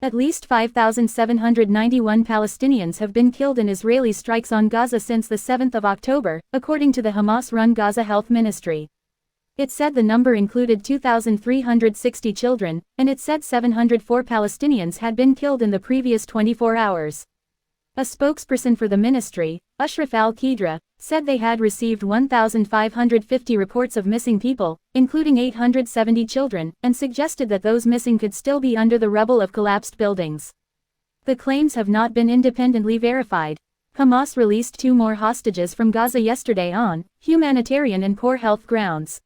At least 5,791 Palestinians have been killed in Israeli strikes on Gaza since the 7th of October, according to the Hamas-run Gaza Health Ministry. It said the number included 2,360 children, and it said 704 Palestinians had been killed in the previous 24 hours. A spokesperson for the ministry, Ashraf al-Qidra, said they had received 1,550 reports of missing people, including 870 children, and suggested that those missing could still be under the rubble of collapsed buildings. The claims have not been independently verified. Hamas released 2 more hostages from Gaza yesterday on humanitarian and poor health grounds.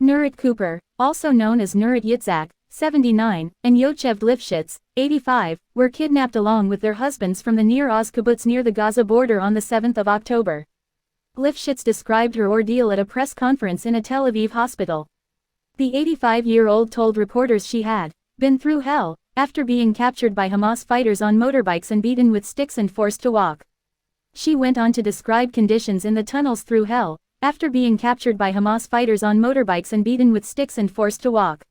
Nurit Cooper, also known as Nurit Yitzhak, 79, and Yocheved Lifshitz, 85, were kidnapped along with their husbands from the Nir Oz kibbutz near the Gaza border on the 7th of October. Lifshitz described her ordeal at a press conference in a Tel Aviv hospital. The 85-year-old told reporters she had been through hell after being captured by Hamas fighters on motorbikes and beaten with sticks and forced to walk. She went on to describe conditions in the tunnels through hell after being captured by Hamas fighters on motorbikes and beaten with sticks and forced to walk.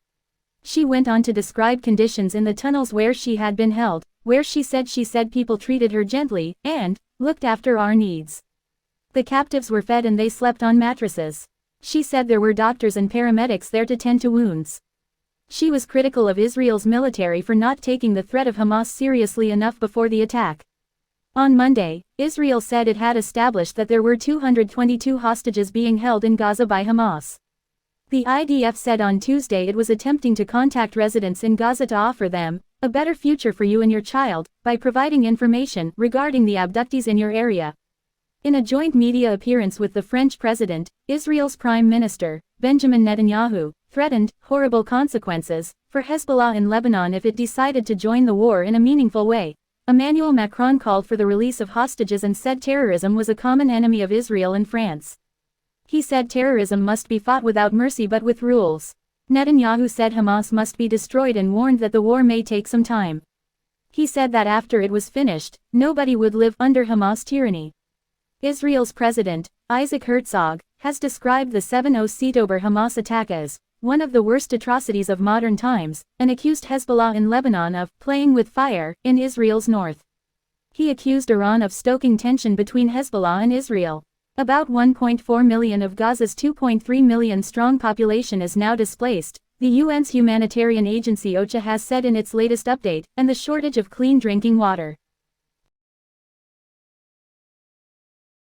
She went on to describe conditions in the tunnels where she had been held, where she said people treated her gently and looked after our needs. The captives were fed and they slept on mattresses. She said there were doctors and paramedics there to tend to wounds. She was critical of Israel's military for not taking the threat of Hamas seriously enough before the attack. On Monday, Israel said it had established that there were 222 hostages being held in Gaza by Hamas. The IDF said on Tuesday it was attempting to contact residents in Gaza to offer them a better future for you and your child by providing information regarding the abductees in your area. In a joint media appearance with the French president, Israel's Prime Minister, Benjamin Netanyahu, threatened horrible consequences for Hezbollah in Lebanon if it decided to join the war in a meaningful way. Emmanuel Macron called for the release of hostages and said terrorism was a common enemy of Israel and France. He said terrorism must be fought without mercy but with rules. Netanyahu said Hamas must be destroyed and warned that the war may take some time. He said that after it was finished, nobody would live under Hamas tyranny. Israel's president, Isaac Herzog, has described the 7 October Hamas attack as one of the worst atrocities of modern times, and accused Hezbollah in Lebanon of playing with fire in Israel's north. He accused Iran of stoking tension between Hezbollah and Israel. About 1.4 million of Gaza's 2.3 million strong population is now displaced, the UN's humanitarian agency OCHA has said in its latest update, and the shortage of clean drinking water